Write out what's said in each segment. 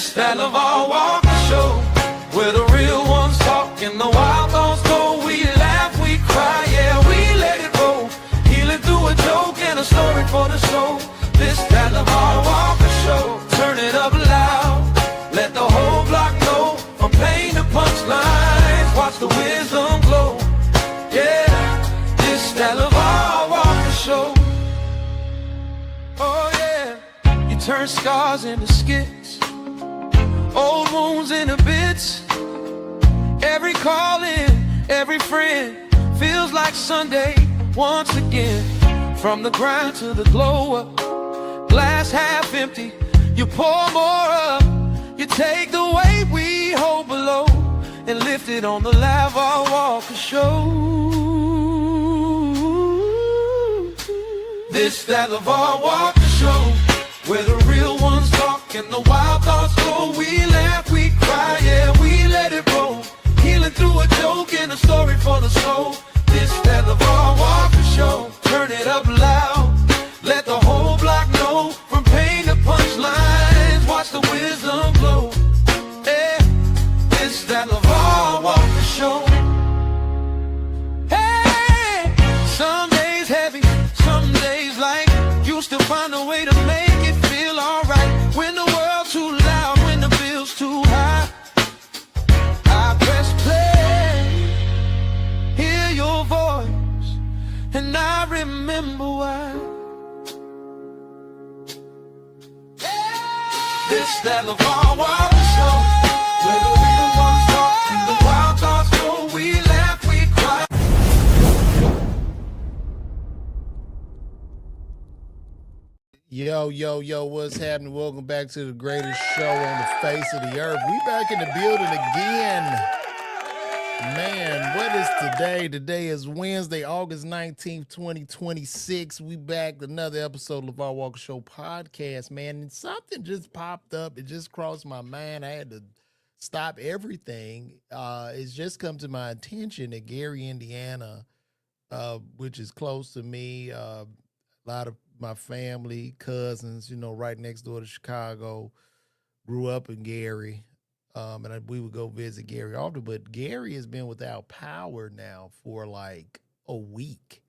This that LeVar Walker Show, where the real ones talk and the wild thoughts go. We laugh, we cry, yeah, we let it roll. Healing through a joke and a story for the soul. This that LeVar Walker Show. Turn it up loud, let the whole block know. From pain to punchlines, watch the wisdom glow. Yeah, this that LeVar Walker Show. Oh yeah, you turn scars into skits, old wounds into bits. Every call in, every friend feels like Sunday once again. From the grind to the glow up, glass half empty, you pour more up. You take the weight we hold below and lift it on the LeVar Walker Show. This that LeVar Walker Show, where the real ones talk and the wild thoughts go. We laugh, we cry, yeah, we let it roll. Healing through a joke and a story for the soul. This that LeVar Walker Show. Turn it up loud, let the whole block know. From pain to punchlines, watch the wisdom glow. Yeah, this that LeVar Walker Show. Hey, some days heavy, some days light. You still find a way to make it feel alright. When the world's too loud, when the bill's too high, I press play, hear your voice, and I remember why. This that LeVar Walker Show, where the real ones talk and the wild thoughts go. We laugh, we cry. Yo, what's happening? Welcome back to the greatest show on the face of the earth. We back in the building again. Man, what is today? Today is Wednesday, August 19th, 2026. We back with another episode of LeVar Walker Show podcast, man. And something just popped up. It just crossed my mind. I had to stop everything. It's just come to my attention that Gary, Indiana, which is close to me, a lot of my family, cousins, right next door to Chicago, grew up in Gary. And we would go visit Gary often, but Gary has been without power now for like a week,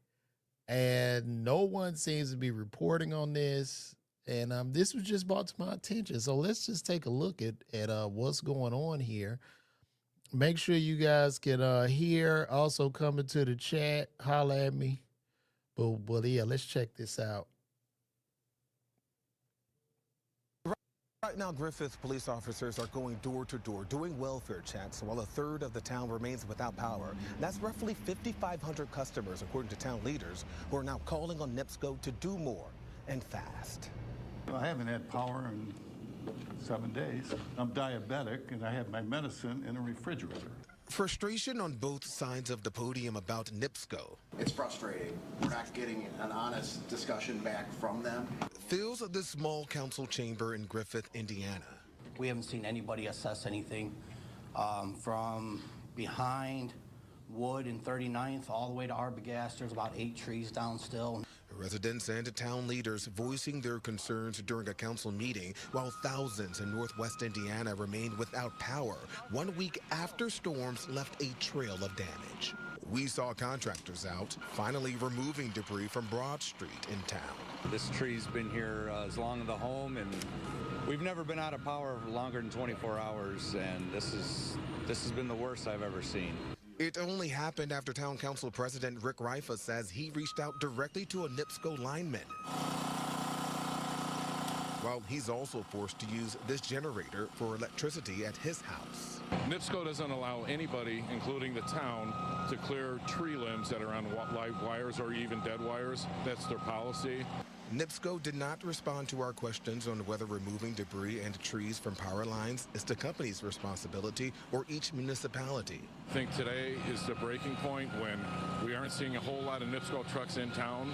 and no one seems to be reporting on this. And this was just brought to my attention, so let's just take a look at what's going on here. Make sure you guys can hear. Also, come into the chat, holla at me. But yeah, let's check this out. Right now, Griffith police officers are going door to door doing welfare checks while a third of the town remains without power. That's roughly 5,500 customers, according to town leaders, who are now calling on NIPSCO to do more and fast. I haven't had power in 7 days. I'm diabetic and I have my medicine in a refrigerator. Frustration on both sides of the podium about NIPSCO. It's frustrating. We're not getting an honest discussion back from them. Fills the small council chamber in Griffith, Indiana. We haven't seen anybody assess anything from behind Wood and 39th all the way to Arbogast. There's about 8 trees down still. Residents and town leaders voicing their concerns during a council meeting while thousands in northwest Indiana remained without power 1 week after storms left a trail of damage. We saw contractors out, finally removing debris from Broad Street in town. This tree's been here as long as the home, and we've never been out of power for longer than 24 hours, and this has been the worst I've ever seen. It only happened after Town Council President Rick Rifa says he reached out directly to a NIPSCO lineman. While he's also forced to use this generator for electricity at his house. NIPSCO doesn't allow anybody, including the town, to clear tree limbs that are on live wires or even dead wires. That's their policy. NIPSCO did not respond to our questions on whether removing debris and trees from power lines is the company's responsibility or each municipality. I think today is the breaking point when we aren't seeing a whole lot of NIPSCO trucks in town.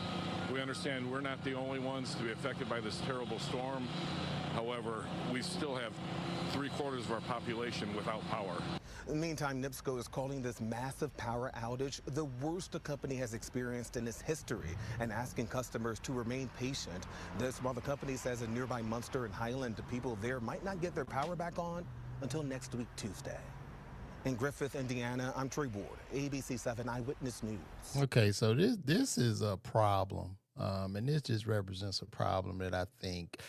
We understand we're not the only ones to be affected by this terrible storm. However, we still have 3/4 of our population without power. Meantime, NIPSCO is calling this massive power outage the worst the company has experienced in its history and asking customers to remain patient. This while the company says in nearby Munster and Highland, people there might not get their power back on until next week, Tuesday. In Griffith, Indiana, I'm Trey Ward, ABC 7 Eyewitness News. Okay, so this is a problem, and this just represents a problem that I think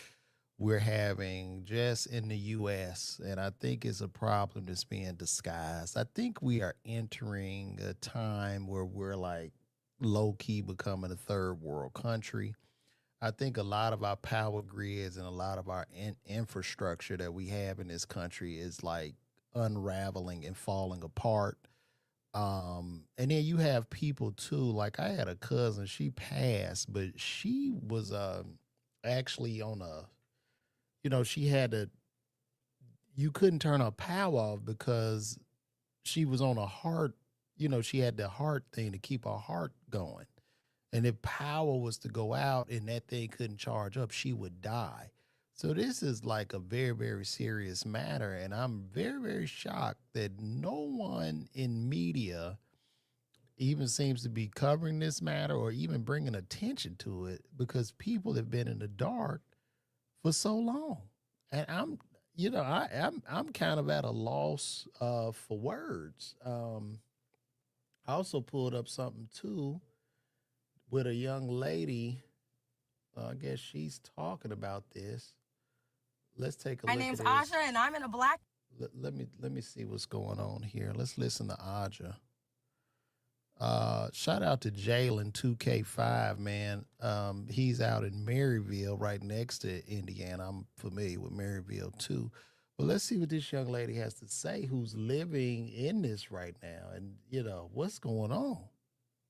we're having just in the U.S., and I think it's a problem that's being disguised. I think we are entering a time where we're like low-key becoming a third world country. I think a lot of our power grids and a lot of our infrastructure that we have in this country is like unraveling and falling apart. And then you have people too. Like I had a cousin, she passed, but she was actually on a, she had to, you couldn't turn her power off because she was on a heart, she had the heart thing to keep her heart going. And if power was to go out and that thing couldn't charge up, she would die. So this is like a very, very serious matter. And I'm very, very shocked that no one in media even seems to be covering this matter or even bringing attention to it because people have been in the dark for so long. And I'm kind of at a loss for words. I also pulled up something too with a young lady. I guess she's talking about this. Let's take a look. My name's at Aja, and I'm in a black. Let me see what's going on here. Let's listen to Aja. Shout out to Jalen 2K5, man. He's out in Maryville, right next to Indiana. I'm familiar with Maryville too. But let's see what this young lady has to say, who's living in this right now, and what's going on.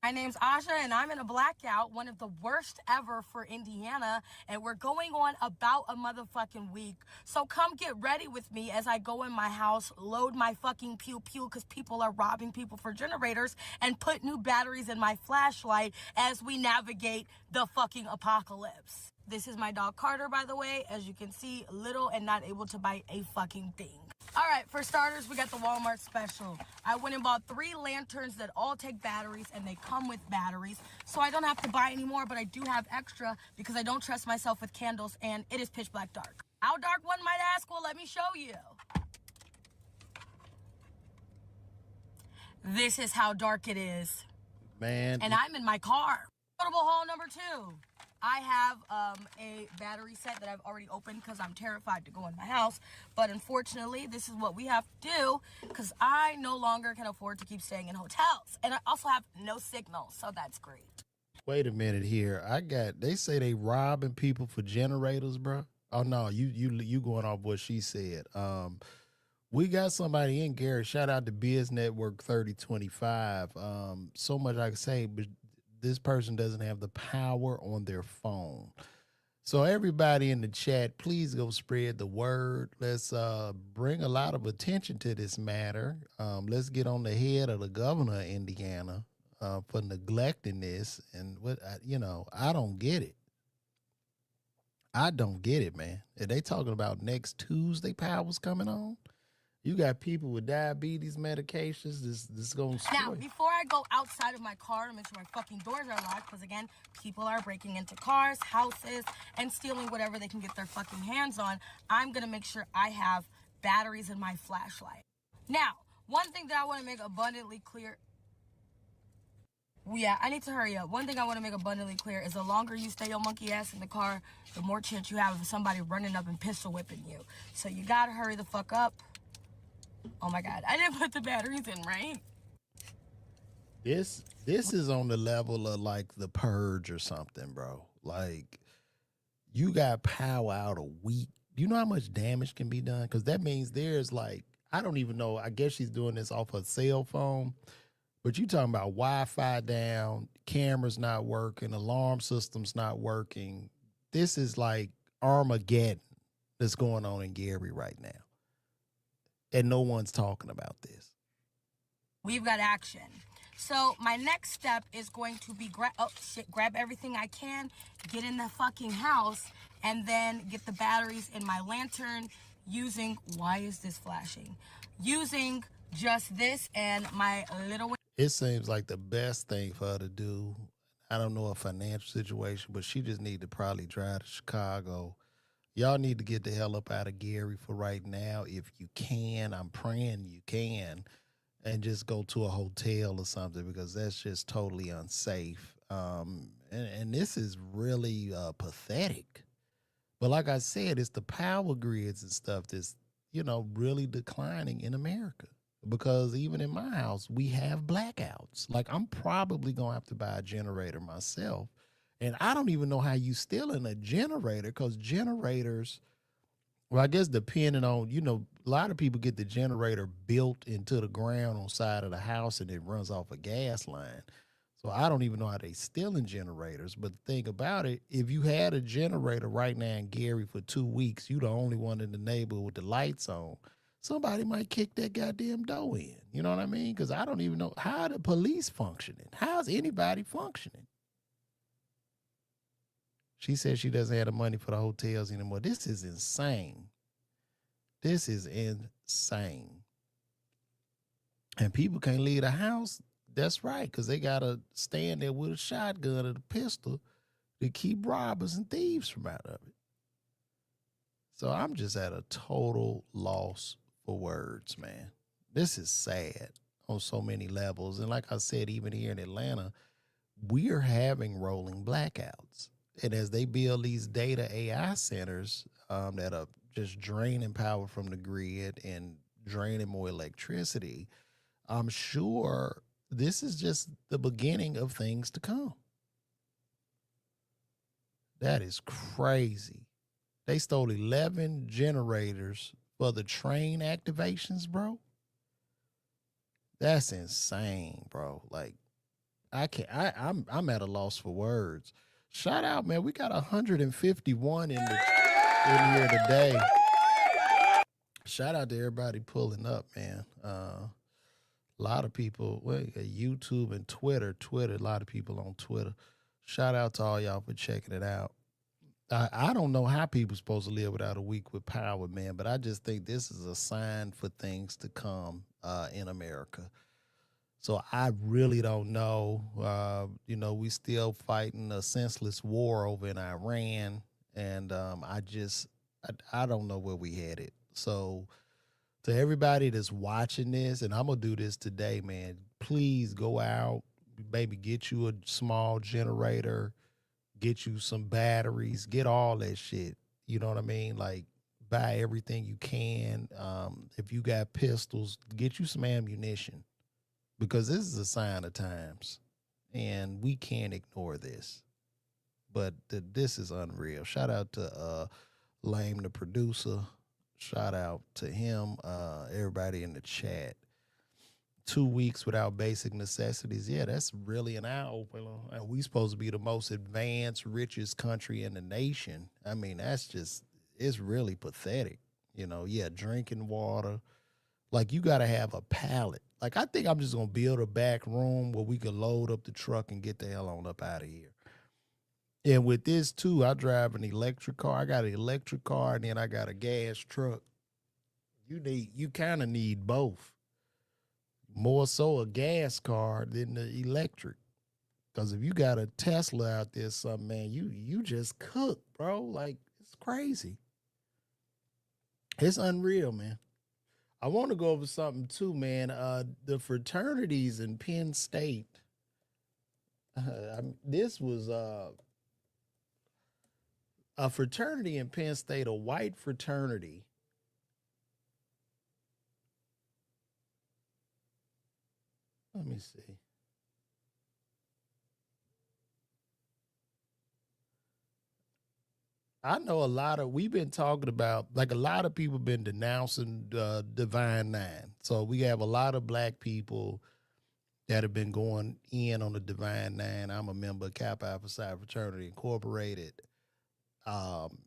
My name's Aja, and I'm in a blackout, one of the worst ever for Indiana, and we're going on about a motherfucking week. So come get ready with me as I go in my house, load my fucking pew-pew, because people are robbing people for generators, and put new batteries in my flashlight as we navigate the fucking apocalypse. This is my dog Carter, by the way. As you can see, little and not able to bite a fucking thing. All right, for starters, we got the Walmart special. I went and bought 3 lanterns that all take batteries, and they come with batteries. So I don't have to buy any more, but I do have extra because I don't trust myself with candles, and it is pitch black dark. How dark, one might ask? Well, let me show you. This is how dark it is. Man. And I'm in my car. Notable haul number 2. I have a battery set that I've already opened because I'm terrified to go in my house. But unfortunately, this is what we have to do because I no longer can afford to keep staying in hotels. And I also have no signal, so that's great. Wait a minute here. They say they robbing people for generators, bro. Oh, no, you going off what she said. We got somebody in, Gary. Shout out to Biz Network 3025. So much I can say, but this person doesn't have the power on their phone. So everybody in the chat, please go spread the word. Let's bring a lot of attention to this matter. Let's get on the head of the governor of Indiana for neglecting this. And I don't get it. I don't get it, man. Are they talking about next Tuesday power's coming on? You got people with diabetes medications. This going to Now, before I go outside of my car to make sure my fucking doors are locked, because again, people are breaking into cars, houses, and stealing whatever they can get their fucking hands on, I'm going to make sure I have batteries in my flashlight. Now, one thing that I want to make abundantly clear. Yeah, I need to hurry up. One thing I want to make abundantly clear is the longer you stay your monkey ass in the car, the more chance you have of somebody running up and pistol whipping you. So you got to hurry the fuck up. Oh my God, I didn't put the batteries in, right? This is on the level of like the Purge or something, bro. Like, you got power out a week. Do you know how much damage can be done? Because that means there's like, I don't even know. I guess she's doing this off her cell phone. But you talking about Wi-Fi down, cameras not working, alarm systems not working. This is like Armageddon that's going on in Gary right now. And no one's talking about this. We've got action. So my next step is going to be grab everything I can, get in the fucking house, and then get the batteries in my lantern using, why is this flashing? Using just this and my little. It seems like the best thing for her to do. I don't know a financial situation, but she just need to probably drive to Chicago. Y'all need to get the hell up out of Gary for right now if you can. I'm praying you can, and just go to a hotel or something because that's just totally unsafe. And this is really pathetic. But like I said, it's the power grids and stuff that's, really declining in America. Because even in my house, we have blackouts. Like I'm probably gonna have to buy a generator myself. And I don't even know how you still in a generator because generators, well, I guess depending on, a lot of people get the generator built into the ground on side of the house and it runs off a gas line. So I don't even know how they still in generators. But the thing about it, if you had a generator right now in Gary for 2 weeks, you the only one in the neighborhood with the lights on. Somebody might kick that goddamn door in. You know what I mean? Because I don't even know how the police functioning. How's anybody functioning? She said she doesn't have the money for the hotels anymore. This is insane. This is insane. And people can't leave the house. That's right, because they got to stand there with a shotgun and a pistol to keep robbers and thieves from out of it. So I'm just at a total loss for words, man. This is sad on so many levels. And like I said, even here in Atlanta, we are having rolling blackouts. And as they build these data AI centers that are just draining power from the grid and draining more electricity, I'm sure this is just the beginning of things to come. That is crazy. They stole 11 generators for the train activations, bro. That's insane, bro. Like, I'm at a loss for words. Shout out, man. We got 151 in here today. Shout out to everybody pulling up, man. A lot of people, YouTube and Twitter, a lot of people on Twitter. Shout out to all y'all for checking it out. I don't know how people supposed to live without a week with power, man, but I just think this is a sign for things to come in America. So I really don't know. We still fighting a senseless war over in Iran, and I don't know where we headed. So to everybody that's watching this, and I'm gonna do this today, man, please go out, maybe get you a small generator, get you some batteries, get all that shit. You know what I mean? Like buy everything you can. If you got pistols, get you some ammunition because this is a sign of times and we can't ignore this. But this is unreal. Shout out to Lame, the producer. Shout out to him, everybody in the chat. 2 weeks without basic necessities. Yeah, that's really an eye opener. And we supposed to be the most advanced, richest country in the nation. I mean, it's really pathetic. Drinking water. Like, you got to have a pallet. Like, I think I'm just going to build a back room where we can load up the truck and get the hell on up out of here. And with this, too, I drive an electric car. I got an electric car, and then I got a gas truck. You kind of need both. More so a gas car than the electric. Because if you got a Tesla out there, something, man, you just cook, bro. Like, it's crazy. It's unreal, man. I want to go over something, too, man. The fraternities in Penn State. This was a fraternity in Penn State, a white fraternity. Let me see. I know we've been talking about, like a lot of people been denouncing Divine Nine. So we have a lot of black people that have been going in on the Divine Nine. I'm a member of Kappa Alpha Psi Fraternity Incorporated. And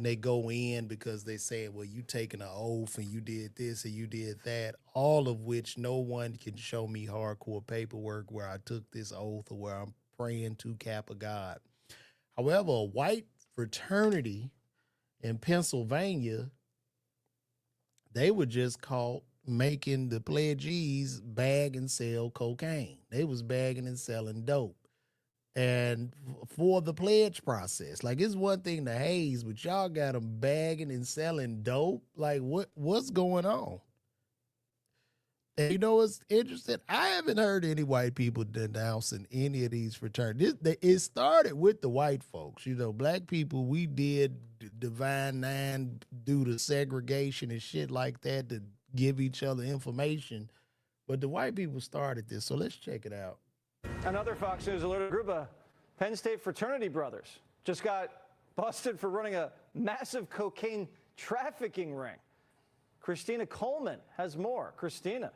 they go in because they say, well, you taking an oath and you did this and you did that, all of which no one can show me hardcore paperwork where I took this oath or where I'm praying to Kappa God. However, a white fraternity in Pennsylvania, they were just caught making the pledgees bag and sell cocaine. They was bagging and selling dope. And for the pledge process, like it's one thing to haze, but y'all got them bagging and selling dope. Like what's going on? And you know what's interesting? I haven't heard any white people denouncing any of these fraternities. It started with the white folks. You know, black people, we did Divine Nine due to segregation and shit like that to give each other information. But the white people started this. So let's check it out. Another Fox News alert, a group of Penn State fraternity brothers just got busted for running a massive cocaine trafficking ring. Christina Coleman has more. Christina.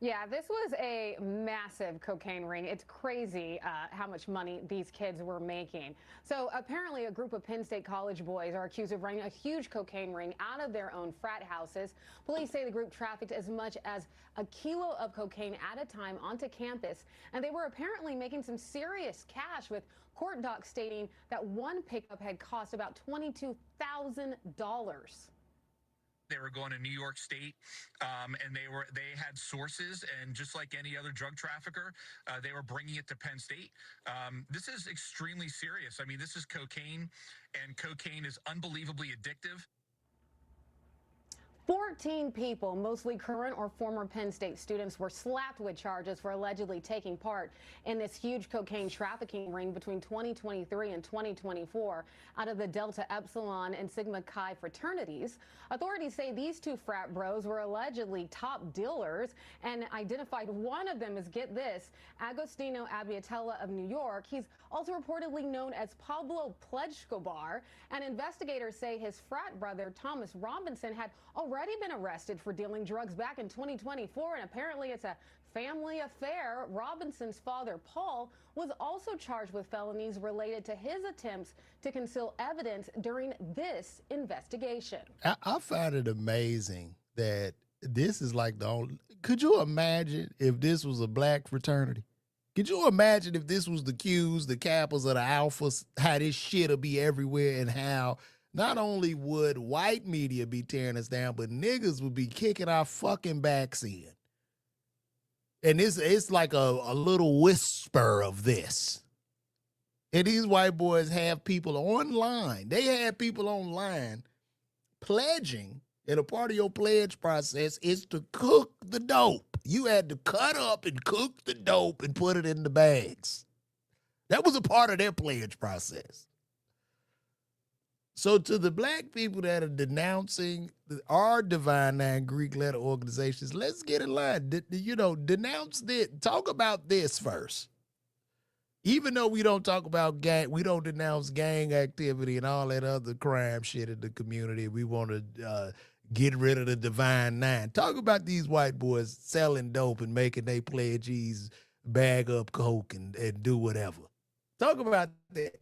Yeah, this was a massive cocaine ring. It's crazy how much money these kids were making. So apparently a group of Penn State college boys are accused of running a huge cocaine ring out of their own frat houses. Police say the group trafficked as much as a kilo of cocaine at a time onto campus, and they were apparently making some serious cash, with court docs stating that one pickup had cost about $22,000. They were going to New York State, and they had sources, and just like any other drug trafficker, they were bringing it to Penn State. This is extremely serious. I mean, this is cocaine, and cocaine is unbelievably addictive. 14 people, mostly current or former Penn State students, were slapped with charges for allegedly taking part in this huge cocaine trafficking ring between 2023 and 2024 out of the Delta Epsilon and Sigma Chi fraternities. Authorities say these two frat bros were allegedly top dealers and identified one of them as, get this, Agostino Abiatella of New York. He's also reportedly known as Pablo Plejkobar, and investigators say his frat brother, Thomas Robinson, had already been arrested for dealing drugs back in 2024, and apparently it's a family affair. Robinson's father, Paul, was also charged with felonies related to his attempts to conceal evidence during this investigation. I find it amazing that this is like the only. Could you imagine if this was a black fraternity? Could you imagine if this was the Qs, the Kappas, or the Alphas, how this shit'll be everywhere, and how not only would white media be tearing us down, but niggas would be kicking our fucking backs in. And it's like a little whisper of this. And these white boys have people online. They had people online pledging, and a part of your pledge process is to cook the dope. You had to cut up and cook the dope and put it in the bags. That was a part of their pledge process. So to the black people that are denouncing our Divine Nine Greek letter organizations, let's get in line. Denounce this. Talk about this first. Even though we don't talk about we don't denounce gang activity and all that other crime shit in the community. We want to get rid of the Divine Nine. Talk about these white boys selling dope and making they pledgees bag up coke and do whatever. Talk about that.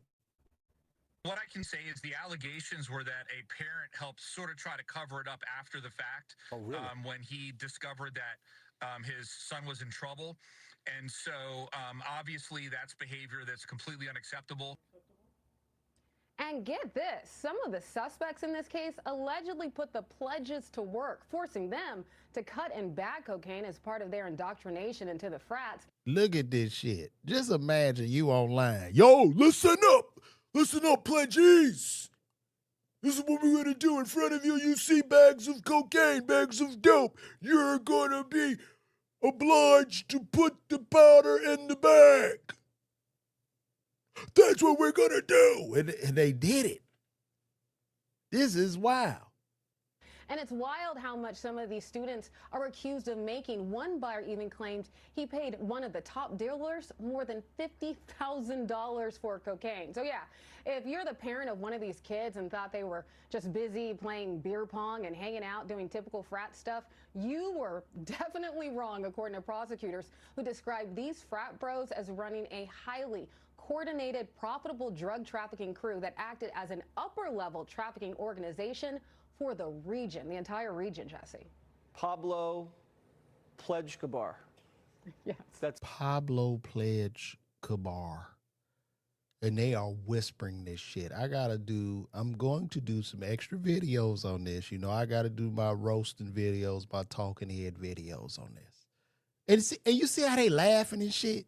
What I can say is the allegations were that a parent helped sort of try to cover it up after the fact. Oh, really? When he discovered that his son was in trouble. And so obviously that's behavior that's completely unacceptable. And get this, some of the suspects in this case allegedly put the pledges to work, forcing them to cut and bag cocaine as part of their indoctrination into the frats. Look at this shit. Just imagine you online. Yo, listen up. Listen up, pledgees. This is what we're going to do. In front of you, you see bags of cocaine, bags of dope. You're going to be obliged to put the powder in the bag. That's what we're going to do. And they did it. This is wild. And it's wild how much some of these students are accused of making. One buyer even claimed he paid one of the top dealers more than $50,000 for cocaine. So yeah, if you're the parent of one of these kids and thought they were just busy playing beer pong and hanging out doing typical frat stuff, you were definitely wrong, according to prosecutors who described these frat bros as running a highly coordinated, profitable drug trafficking crew that acted as an upper-level trafficking organization for the region, the entire region, Jesse. Pablo Plejkobar. Yes. That's Pablo Plejkobar. and they are whispering this shit. I'm going to do some extra videos on this. You know, I got to do my roasting videos, my talking head videos on this. And you see how they laughing and shit?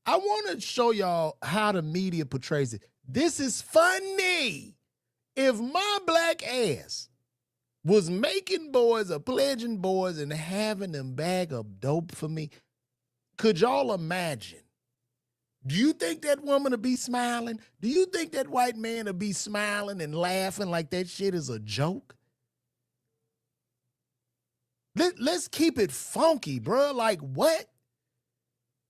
I want to show y'all how the media portrays it. This is funny. If my black ass was making boys or pledging boys and having them bag up dope for me, could y'all imagine? Do you think that woman would be smiling? Do you think that white man would be smiling and laughing like that shit is a joke? Let's keep it funky, bro. Like, what?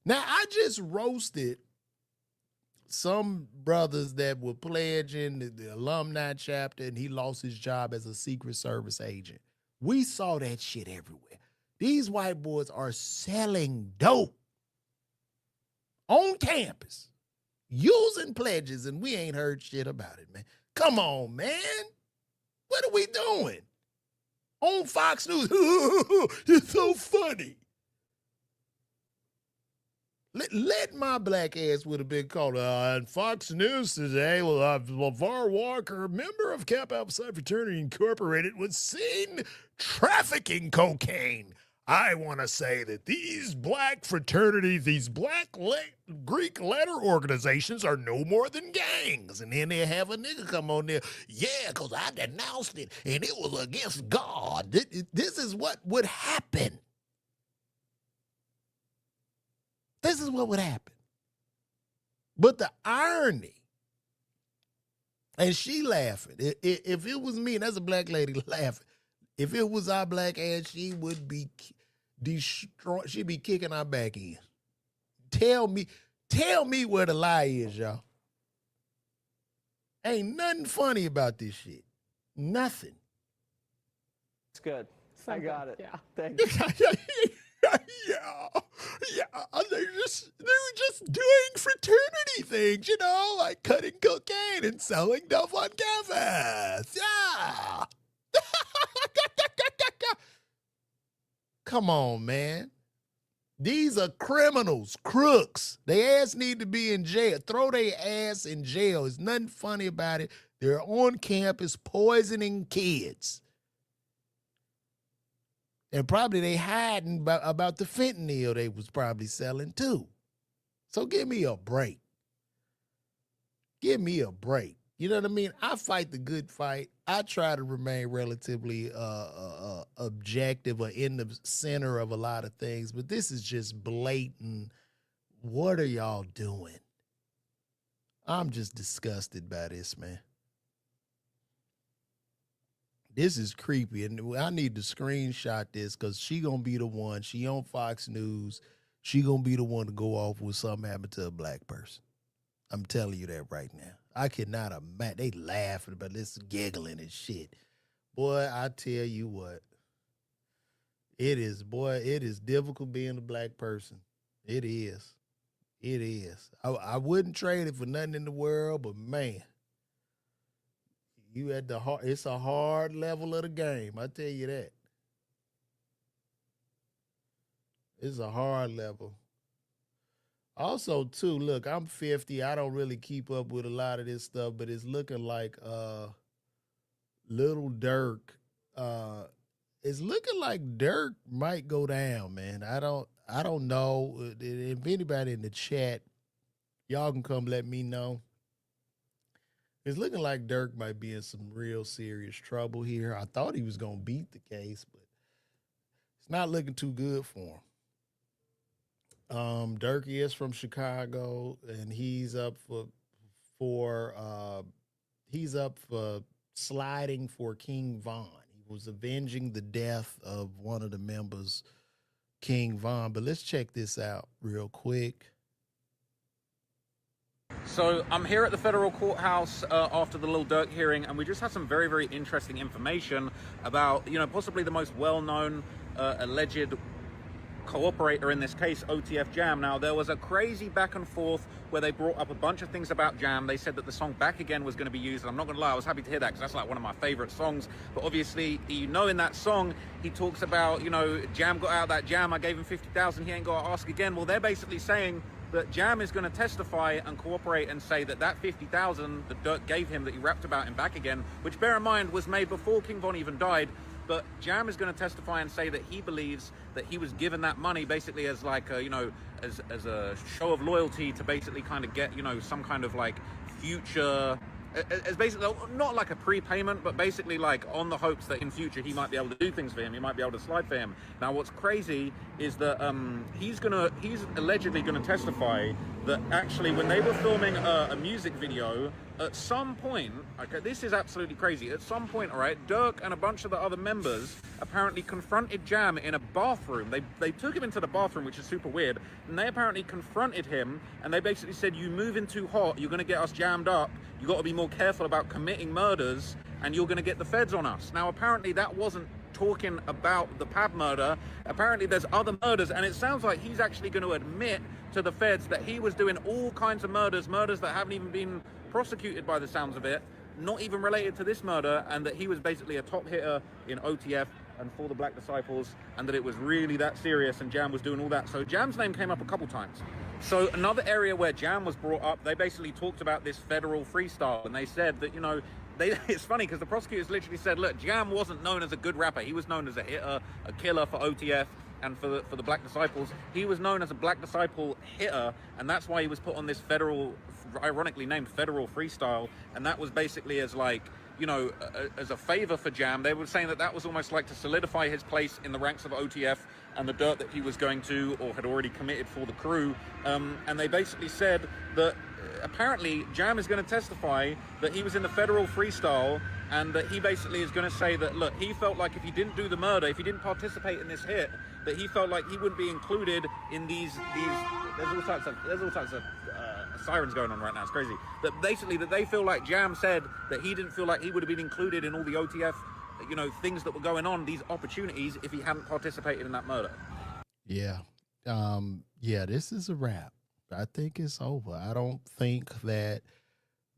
Now, I just roasted some brothers that were pledging the alumni chapter, and he lost his job as a Secret Service agent. We saw that shit everywhere. These white boys are selling dope on campus, using pledges, and we ain't heard shit about it, man. Come on, man. What are we doing? On Fox News, it's so funny. Let my black ass would have been called on Fox News today. LeVar Walker, member of Kappa Alpha Psi Fraternity Incorporated, was seen trafficking cocaine. I want to say that these black fraternities, these black Greek letter organizations are no more than gangs. And then they have a nigga come on there, yeah, because I denounced it, and it was against God. This is what would happen. This is what would happen. But the irony, and she laughing, if it was me, and that's a black lady laughing, if it was our black ass, she would be destroyed. She'd be kicking our back in. Tell me where the lie is, y'all. Ain't nothing funny about this shit. Nothing. It's good. I got it. Yeah. Thank you. Yeah. They were just doing fraternity things, you know, like cutting cocaine and selling dope on campus. Yeah. Come on, man. These are criminals, crooks. Their ass need to be in jail. Throw their ass in jail. There's nothing funny about it. They're on campus poisoning kids. And probably they hiding about the fentanyl they was probably selling too. So give me a break. Give me a break. You know what I mean? I fight the good fight. I try to remain relatively objective or in the center of a lot of things, but this is just blatant. What are y'all doing? I'm just disgusted by this, man. This is creepy, and I need to screenshot this because she gonna be the one. She on Fox News. She gonna be the one to go off with something happened to a black person. I'm telling you that right now. I cannot imagine. They laughing about this, giggling and shit. Boy, I tell you what. It is difficult being a black person. It is. It is. I wouldn't trade it for nothing in the world, but man. You at the hard, it's a hard level of the game. I tell you that. It's a hard level. Also, too, look, I'm 50. I don't really keep up with a lot of this stuff, but it's looking like Little Dirk. It's looking like Dirk might go down, man. I don't know. If anybody in the chat, y'all can come let me know. It's looking like Dirk might be in some real serious trouble here. I thought he was going to beat the case, but it's not looking too good for him. Dirk is from Chicago, and he's up for sliding for King Von. He was avenging the death of one of the members, King Von. But let's check this out real quick. So I'm here at the federal courthouse after the Lil Durk hearing, and we just had some very, very interesting information about, possibly the most well-known alleged cooperator in this case, OTF Jam. Now, there was a crazy back and forth where they brought up a bunch of things about Jam. They said that the song Back Again was going to be used, and I'm not going to lie, I was happy to hear that because that's like one of my favorite songs. But obviously, in that song, he talks about, Jam got out that jam, I gave him 50,000, he ain't got to ask again. Well, they're basically saying that Jam is going to testify and cooperate and say that that 50,000 that Dirk gave him that he rapped about him back again, which bear in mind was made before King Von even died, but Jam is going to testify and say that he believes that he was given that money basically as like a, you know, as a show of loyalty to basically kind of get, you know, some kind of like future, as basically not like a prepayment, but basically like on the hopes that in future he might be able to do things for him, he might be able to slide for him. Now what's crazy is that he's allegedly gonna testify that actually when they were filming a music video, at some point, okay, this is absolutely crazy, at some point, all right, Dirk and a bunch of the other members apparently confronted Jam in a bathroom. They took him into the bathroom, which is super weird, and they apparently confronted him, and they basically said, you moving too hot, you're gonna get us jammed up, you got to be more careful about committing murders, and you're gonna get the feds on us. Now apparently that wasn't talking about the Pab murder. Apparently there's other murders, and it sounds like he's actually going to admit to the feds that he was doing all kinds of murders that haven't even been prosecuted by the sounds of it, not even related to this murder, and that he was basically a top hitter in OTF and for the Black Disciples, and that it was really that serious, and Jam was doing all that. So Jam's name came up a couple times. So another area where Jam was brought up, they basically talked about this federal freestyle, and they said that, you know, it's funny because the prosecutors literally said, look, Jam wasn't known as a good rapper. He was known as a hitter, a killer for OTF and for the Black Disciples. He was known as a Black Disciple hitter, and that's why he was put on this federal, ironically named federal freestyle. And that was basically as like, you know, as a favor for Jam. They were saying that that was almost like to solidify his place in the ranks of OTF and the dirt that he was going to or had already committed for the crew. And they basically said that apparently Jam is going to testify that he was in the federal freestyle, and that he basically is going to say that, look, he felt like if he didn't do the murder, if he didn't participate in this hit, that he felt like he wouldn't be included in these there's all types of sirens going on right now. It's crazy. That basically that they feel like Jam said that he didn't feel like he would have been included in all the OTF, you know, things that were going on, these opportunities, if he hadn't participated in that murder. Yeah. Yeah, this is a wrap. I think it's over. I don't think that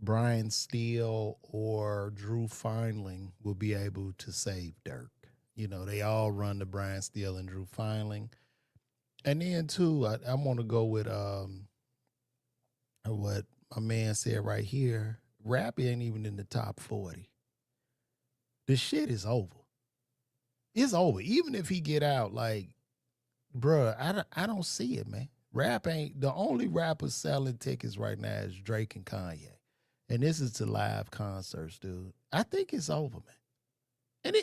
Brian Steele or Drew Feinling will be able to save Dirk. You know, they all run to Brian Steele and Drew Feinling. And then, too, I want to go with what my man said right here. Rap ain't even in the top 40. The shit is over. It's over. Even if he get out, like, bruh, I don't see it, man. Rap ain't, the only rappers selling tickets right now is Drake and Kanye. And this is to live concerts, dude. I think it's over, man.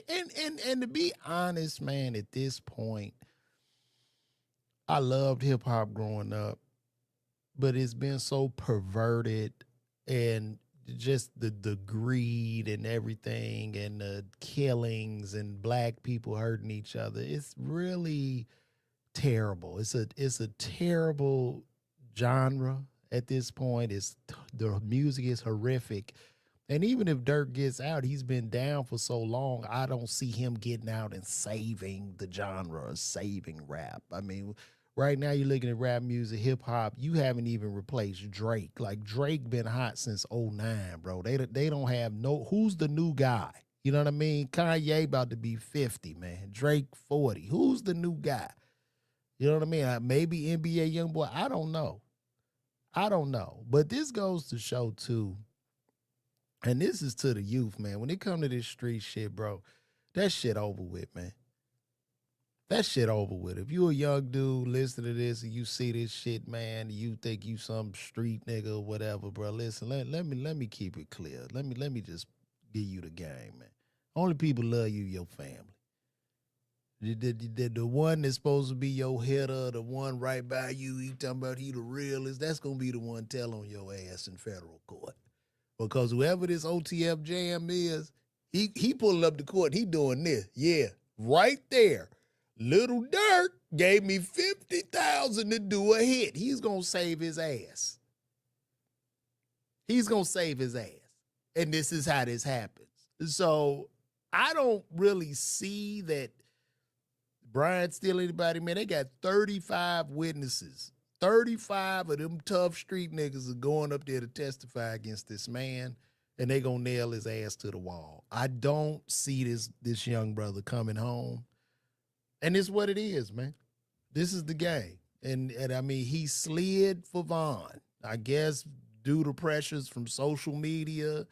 And to be honest, man, at this point, I loved hip hop growing up, but it's been so perverted, and just the greed and everything, and the killings and black people hurting each other. It's really terrible. It's a terrible genre at this point. The music is horrific. And even if Dirk gets out, he's been down for so long, I don't see him getting out and saving the genre or saving rap. I mean, right now you're looking at rap music, hip hop, you haven't even replaced Drake. Like, Drake been hot since 2009, bro. They don't have who's the new guy? You know what I mean? Kanye about to be 50, man. Drake 40. Who's the new guy? You know what I mean? Maybe NBA YoungBoy. I don't know. But this goes to show, too, and this is to the youth, man. When it come to this street shit, bro, that shit over with, man. That shit over with. If you a young dude, listen to this, and you see this shit, man, you think you some street nigga or whatever, bro, listen, let me keep it clear. Let me just give you the game, man. Only people love you, your family. The one that's supposed to be your hitter, the one right by you, he talking about he the realest, that's going to be the one tell on your ass in federal court. Because whoever this OTF Jam is, he pulling up the court, he doing this. Yeah, right there. Little Dirk gave me $50,000 to do a hit. He's going to save his ass. He's going to save his ass. And this is how this happens. So I don't really see that Brian Steele, anybody, man, they got 35 witnesses. 35 of them tough street niggas are going up there to testify against this man, and they gonna nail his ass to the wall. I don't see this young brother coming home. And it's what it is, man. This is the game. And I mean, he slid for Vaughn, I guess, due to pressures from social media.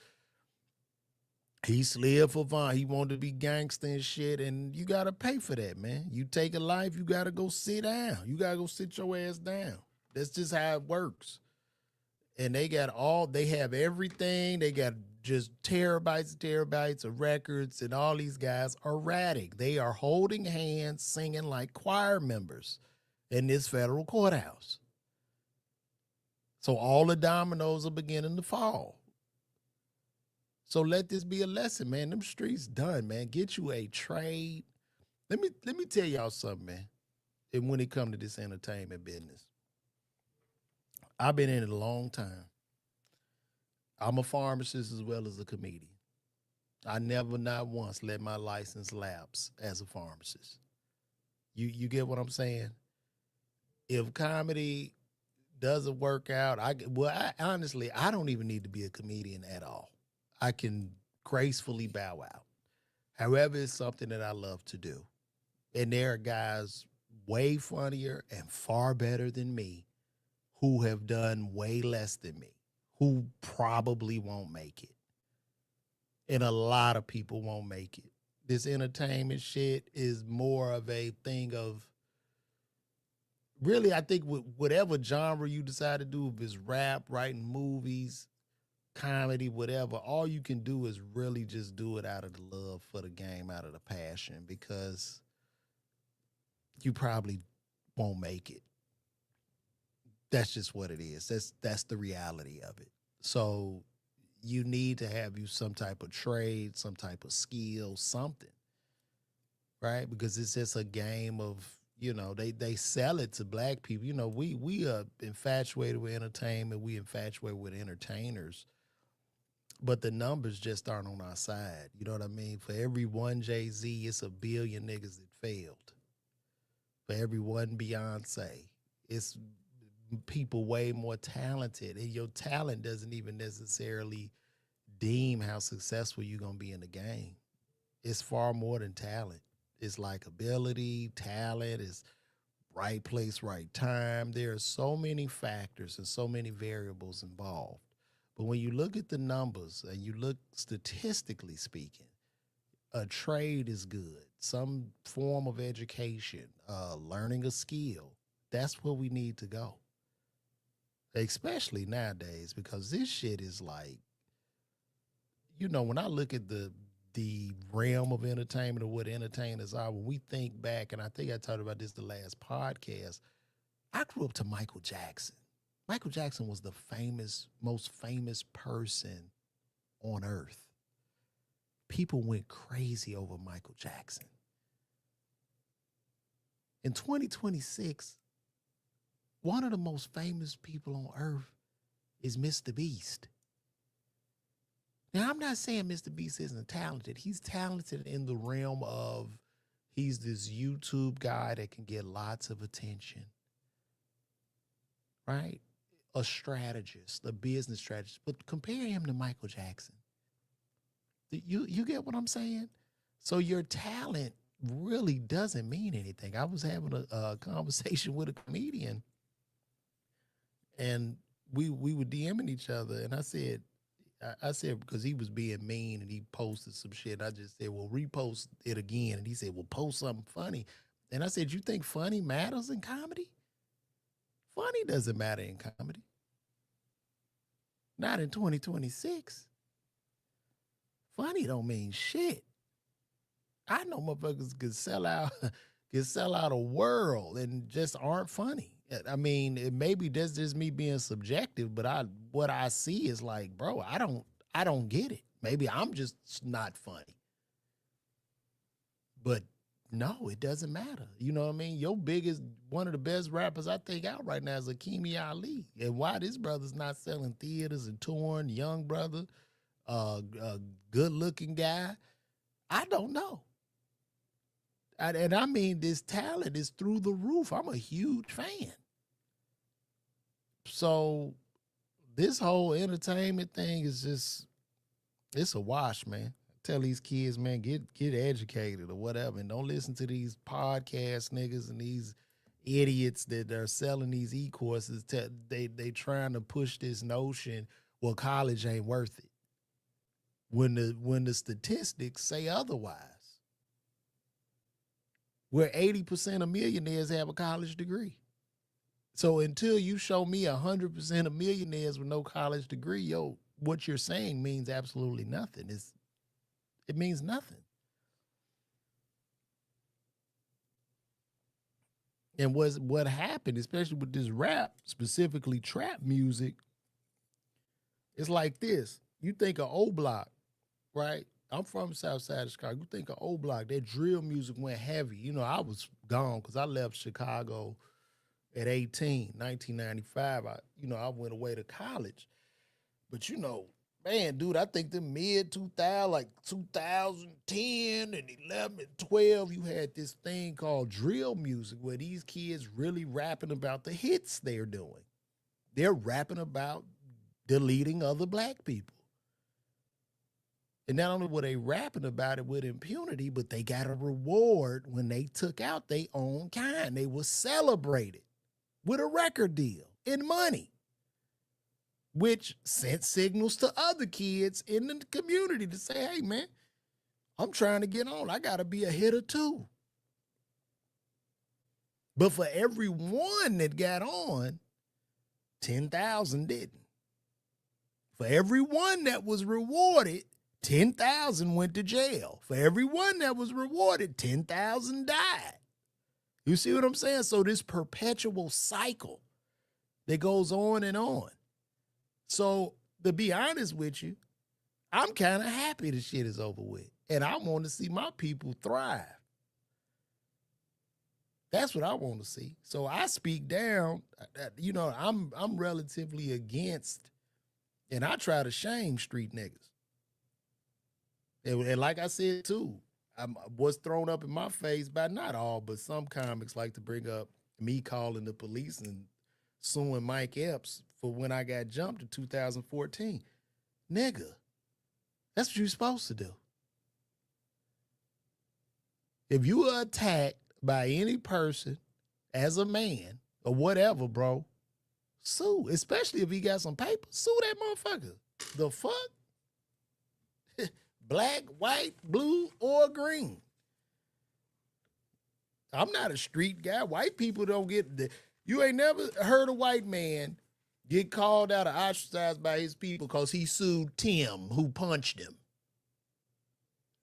He slid for Vaughn. He wanted to be gangster and shit, and you got to pay for that, man. You take a life, you got to go sit down. You got to go sit your ass down. That's just how it works. And they have everything. They got just terabytes and terabytes of records, and all these guys are erratic. They are holding hands, singing like choir members in this federal courthouse. So all the dominoes are beginning to fall. So let this be a lesson, man. Them streets done, man. Get you a trade. Let me tell y'all something, man. And when it comes to this entertainment business, I've been in it a long time. I'm a pharmacist as well as a comedian. I never, not once, let my license lapse as a pharmacist. You get what I'm saying? If comedy doesn't work out, honestly, I don't even need to be a comedian at all. I can gracefully bow out. However, it's something that I love to do. And there are guys way funnier and far better than me who have done way less than me, who probably won't make it. And a lot of people won't make it. This entertainment shit is more of a thing of, really, I think whatever genre you decide to do, if it's rap, writing movies, comedy, whatever, all you can do is really just do it out of the love for the game, out of the passion, because you probably won't make it. That's just what it is. That's the reality of it. So you need to have you some type of trade, some type of skill, something, right? Because it's just a game of, they sell it to black people. We are infatuated with entertainment. We infatuated with entertainers. But the numbers just aren't on our side. You know what I mean? For every one Jay-Z, it's a billion niggas that failed. For every one Beyonce, it's people way more talented. And your talent doesn't even necessarily deem how successful you're going to be in the game. It's far more than talent. It's like ability, talent, it's right place, right time. There are so many factors and so many variables involved. But when you look at the numbers and you look statistically speaking, a trade is good. Some form of education, learning a skill, that's where we need to go. Especially nowadays, because this shit is like, when I look at the realm of entertainment or what entertainers are, when we think back, and I think I talked about this the last podcast, I grew up to Michael Jackson. Michael Jackson was the most famous person on earth. People went crazy over Michael Jackson. In 2026, one of the most famous people on earth is Mr. Beast. Now, I'm not saying Mr. Beast isn't talented. He's talented in the realm of he's this YouTube guy that can get lots of attention, right? A strategist, a business strategist, but compare him to Michael Jackson. You get what I'm saying? So your talent really doesn't mean anything. I was having a conversation with a comedian, and we were DMing each other, and I said, because he was being mean and he posted some shit, I just said, well, repost it again. And he said, well, post something funny. And I said, you think funny matters in comedy? Funny doesn't matter in comedy. Not in 2026. Funny don't mean shit. I know motherfuckers could sell out a world and just aren't funny. I mean, it maybe that's just me being subjective, but what I see is like, bro, I don't get it. Maybe I'm just not funny. But no, it doesn't matter. You know what I mean? One of the best rappers I think out right now is Akimi Ali. And why this brother's not selling theaters and touring, young brother, good looking guy, I don't know. And I mean, this talent is through the roof. I'm a huge fan. So this whole entertainment thing is just, it's a wash, man. Tell these kids, man, get educated or whatever, and don't listen to these podcast niggas and these idiots that are selling these e-courses, they trying to push this notion, well, college ain't worth it. When the statistics say otherwise. Where 80% of millionaires have a college degree. So until you show me 100% of millionaires with no college degree, what you're saying means absolutely nothing. It means nothing. And what happened, especially with this rap, specifically trap music, it's like this. You think of O Block, right? I'm from South Side of Chicago. You think of O Block, that drill music went heavy. You know, I was gone because I left Chicago at 18, 1995. I went away to college. But man, dude, I think the mid 2000, like 2010 and 11 and 12, you had this thing called drill music where these kids really rapping about the hits they're doing. They're rapping about deleting other black people. And not only were they rapping about it with impunity, but they got a reward when they took out their own kind. They were celebrated with a record deal and money, which sent signals to other kids in the community to say, hey, man, I'm trying to get on. I got to be a hitter too. But for every one that got on, 10,000 didn't. For every one that was rewarded, 10,000 went to jail. For every one that was rewarded, 10,000 died. You see what I'm saying? So this perpetual cycle that goes on and on. So to be honest with you, I'm kind of happy the shit is over with. And I want to see my people thrive. That's what I want to see. So I speak down. I'm relatively against, and I try to shame street niggas. And like I said, too, what's thrown up in my face by not all, but some comics like to bring up me calling the police and suing Mike Epps for when I got jumped in 2014. Nigga, that's what you're supposed to do. If you are attacked by any person as a man or whatever, bro, sue, especially if he got some paper. Sue that motherfucker. The fuck? Black, white, blue, or green. I'm not a street guy. White people don't get you ain't never heard a white man get called out or ostracized by his people because he sued Tim who punched him.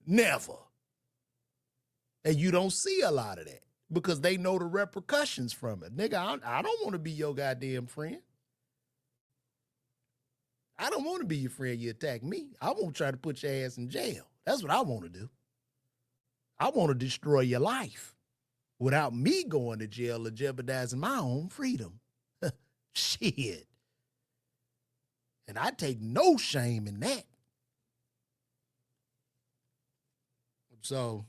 Never. And you don't see a lot of that because they know the repercussions from it. Nigga, I don't want to be your goddamn friend. I don't want to be your friend. You attack me. I want to try to put your ass in jail. That's what I want to do. I want to destroy your life without me going to jail or jeopardizing my own freedom. Shit. And I take no shame in that. So,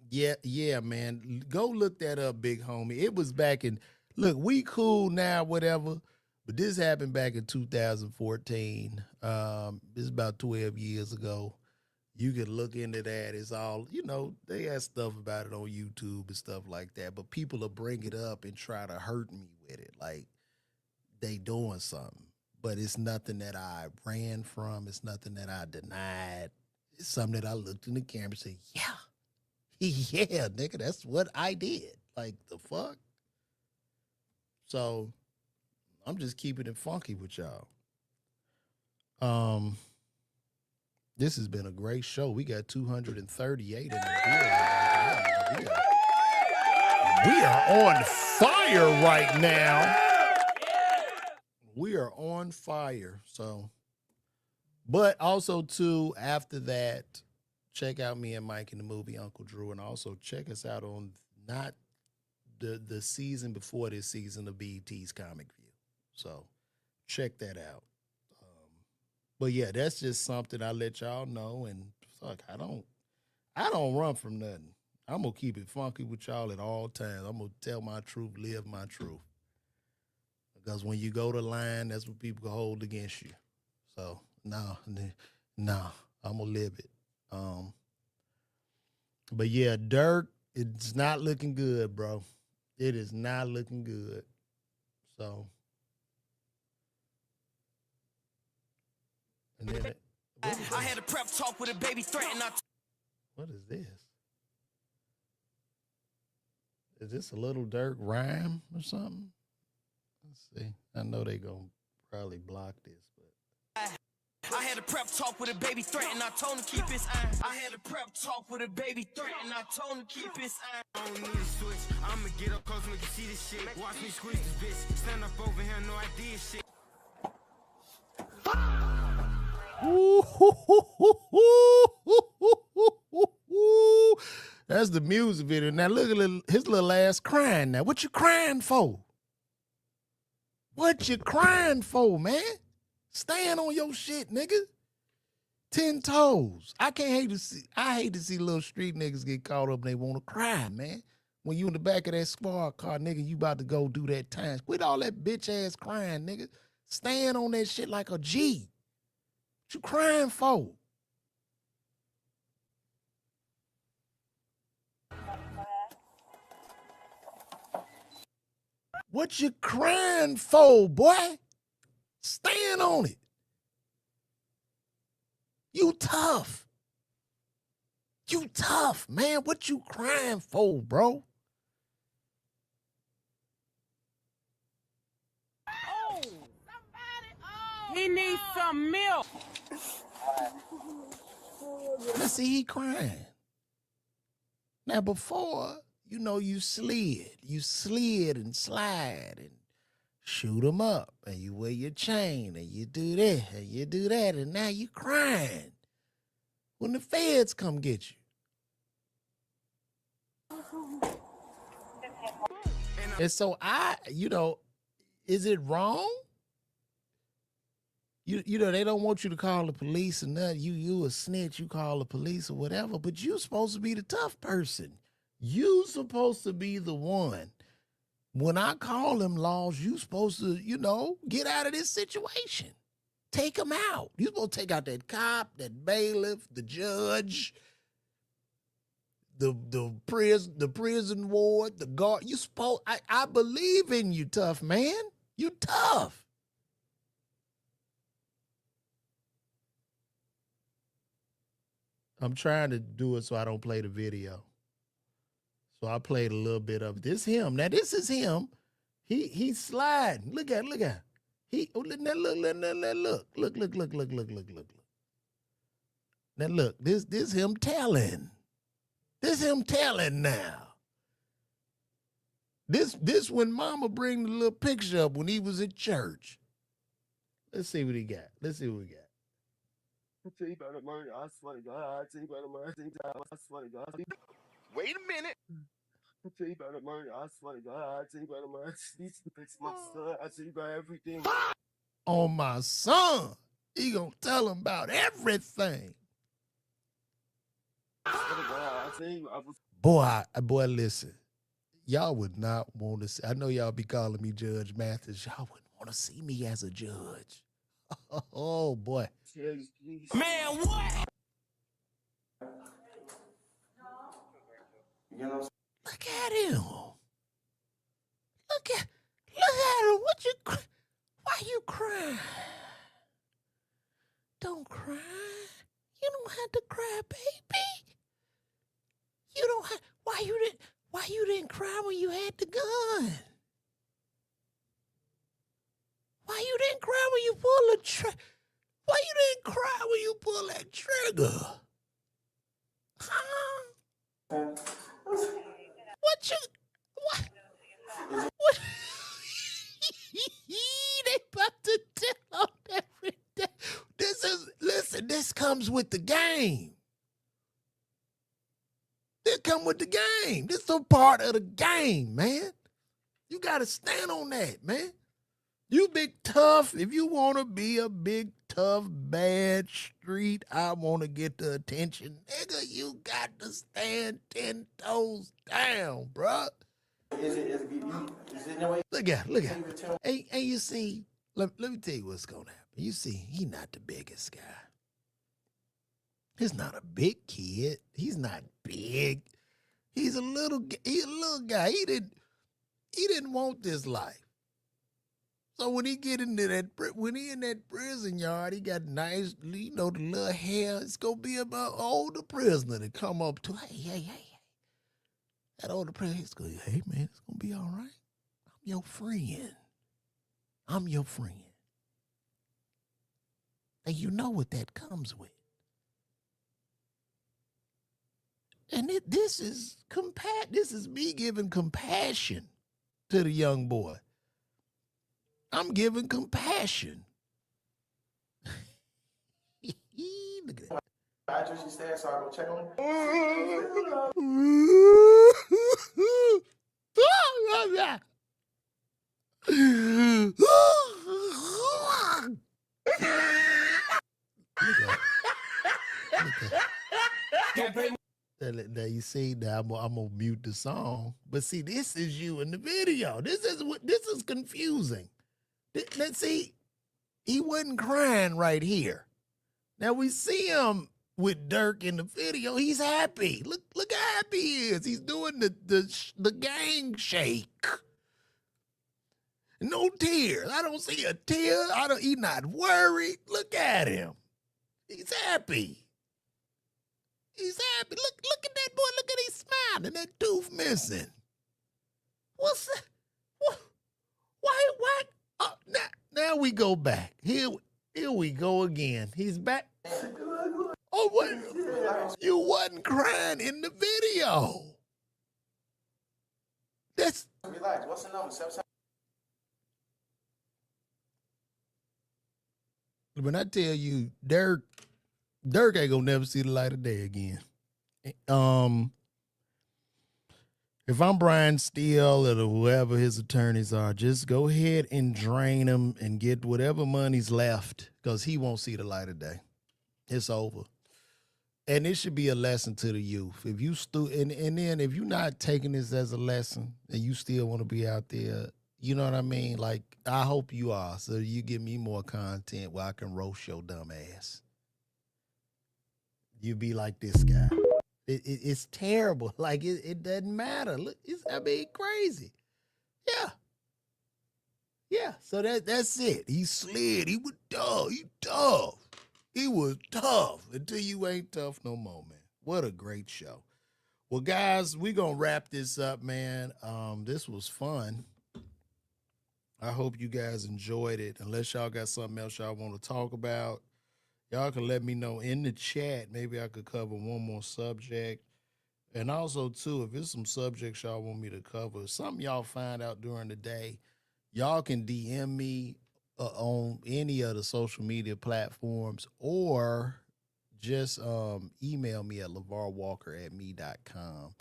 yeah, man. Go look that up, big homie. It was back in, look, we cool now, whatever. But this happened back in 2014. This is about 12 years ago. You can look into that. It's all, they have stuff about it on YouTube and stuff like that. But people will bring it up and try to hurt me with it. Like they doing something. But it's nothing that I ran from. It's nothing that I denied. It's something that I looked in the camera and said, yeah, nigga, that's what I did. Like the fuck? So I'm just keeping it funky with y'all. This has been a great show. We got 238 in the building. We are on fire right now. We are on fire. So, but also too, after that, check out me and Mike in the movie Uncle Drew, and also check us out on not the season before this season of BET's Comic View. So check that out. But yeah, that's just something I let y'all know. And fuck, I don't run from nothing. I'm gonna keep it funky with y'all at all times. I'm gonna tell my truth, live my truth. Because when you go to line, that's what people can hold against you. So no, I'm gonna live it. But yeah, Dirk, it's not looking good, bro. It is not looking good. So, and then I had a prep talk with a baby threatened. What is this? Is this a Little Dirk rhyme or something? Let's see. I know they gonna probably block this, but I had a prep talk with a baby threatened. I told him to keep his eye. I had a prep talk with a baby threatened. I told him to keep his eye. I don't need a switch. I'ma get up close, make you see this shit. Watch me squeeze this bitch. Stand up over here, no idea shit. That's the music video. Now look at his little ass crying now. What you crying for? What you crying for, man? Stand on your shit, nigga. 10 toes. I hate to see little street niggas get caught up and they want to cry, man. When you in the back of that squad car, nigga, you about to go do that time. Quit all that bitch ass crying, nigga. Stand on that shit like a G. What you crying for? What you crying for, boy? Stand on it. You tough. You tough, man. What you crying for, bro? Oh, somebody. Oh, he needs some milk. Let's see, he crying. Now, before, you slid and slide and shoot him up, and you wear your chain, and you do this, and you do that, and now you crying when the feds come get you. And so is it wrong? They don't want you to call the police or nothing. You a snitch, you call the police or whatever, but you supposed to be the tough person. You supposed to be the one. When I call them laws, you supposed to, get out of this situation. Take them out. You supposed to take out that cop, that bailiff, the judge, the prison ward, the guard. I believe in you, tough man. You tough. I'm trying to do it so I don't play the video. So I played a little bit of this. Him. Now this is him. He's sliding. Look at. Look. Now look. This him telling. This him telling now. This when Mama bring the little picture up when he was at church. Let's see what he got. I tell you about the murder. I swear to God. I tell you about the murder. I swear to God. Wait a minute. I tell you about the murder. I swear to God. I tell you about the murder. It's my son. I tell you about everything. On my son. He gonna tell him about everything. Boy, listen. Y'all would not want to see. I know y'all be calling me Judge Mathis. Y'all wouldn't want to see me as a judge. Oh boy. Man, what? Look at him. Look at him. Why you crying? Don't cry. You don't have to cry, baby. You don't have. Why you didn't cry when you had the gun? Why you didn't cry when you pulled the trigger? Why you didn't cry when you pulled that trigger? Huh? What? They about to tell on every day. This comes with the game. This come with the game. This is a part of the game, man. You got to stand on that, man. You big tough. If you want to be a big tough, bad street, I want to get the attention. Nigga, you got to stand 10 toes down, bruh. Is it no way? Look at. Hey, you see, let me tell you what's going to happen. You see, he not the biggest guy. He's not a big kid. He's not big. He's a little guy. He didn't want this life. So when he get into that, when he in that prison yard, he got nice, the little hair. It's gonna be about older prisoner to come up to, hey. That older prisoner, he's going, hey man, it's gonna be all right. I'm your friend. And you know what that comes with. And this is me giving compassion to the young boy. I'm giving compassion. Look at that. Address you said, so I go check on Now you see, now I'm gonna mute the song. But see, this is you in the video. This is confusing. Let's see, he wasn't crying right here. Now we see him with Dirk in the video. He's happy. Look how happy he is. He's doing the gang shake. No tears. I don't see a tear. He's not worried. Look at him. He's happy. He's happy. Look at that boy. Look at he's smiling. That tooth missing. What's that? Why? Oh, now we go back. Here we go again. He's back. Oh, what? You wasn't crying in the video. That's. Relax. What's the number? When I tell you, Dirk ain't gonna never see the light of day again. If I'm Brian Steele or whoever his attorneys are, just go ahead and drain him and get whatever money's left, because he won't see the light of day. It's over. And it should be a lesson to the youth. If you and then if you're not taking this as a lesson and you still want to be out there, you know what I mean? Like, I hope you are, so you give me more content where I can roast your dumb ass. You be like this guy. It's terrible. Like, it doesn't matter. Look, crazy. Yeah. So that's it. He slid. He was tough. He was tough until you ain't tough no more, man. What a great show. Well, guys, we're going to wrap this up, man. This was fun. I hope you guys enjoyed it. Unless y'all got something else y'all want to talk about, y'all can let me know in the chat. Maybe I could cover one more subject. And also, too, if there's some subjects y'all want me to cover, something y'all find out during the day, y'all can DM me on any of the social media platforms, or just email me at lavarwalker@me.com,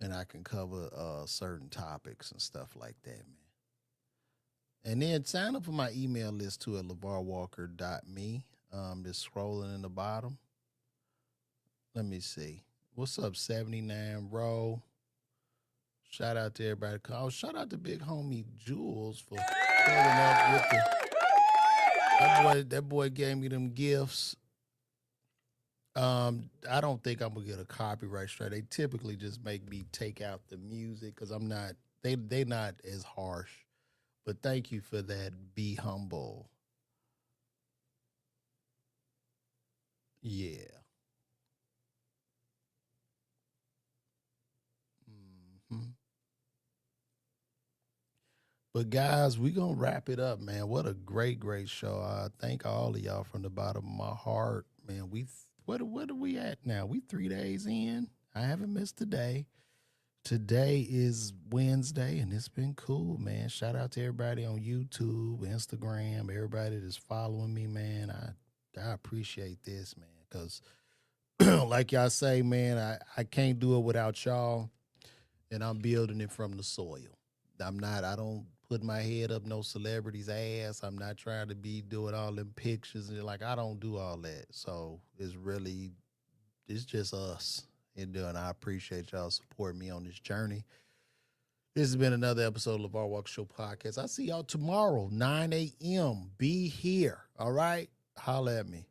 and I can cover certain topics and stuff like that, man. And then sign up for my email list too at lavarwalker.me. Just scrolling in the bottom. Let me see. What's up, 79 Row? Shout out to everybody. Oh, shout out to big homie Jules for pulling up with that boy gave me them gifts. I don't think I'm gonna get a copyright strike. They typically just make me take out the music because I'm not. They not as harsh. But thank you for that. Be humble. Yeah. But guys, we're going to wrap it up, man. What a great, great show. I thank all of y'all from the bottom of my heart, man. What are we at now? We 3 days in. I haven't missed a day. Today is Wednesday, and it's been cool, man. Shout out to everybody on YouTube, Instagram, everybody that's following me, man. I appreciate this, man, because like y'all say, man, I can't do it without y'all, and I'm building it from the soil. I don't put my head up no celebrity's ass. I'm not trying to be doing all them pictures. And like, I don't do all that. So it's just us. And I appreciate y'all supporting me on this journey. This has been another episode of LeVar Walker Show Podcast. I'll see y'all tomorrow, 9 a.m. Be here. All right? Holla at me.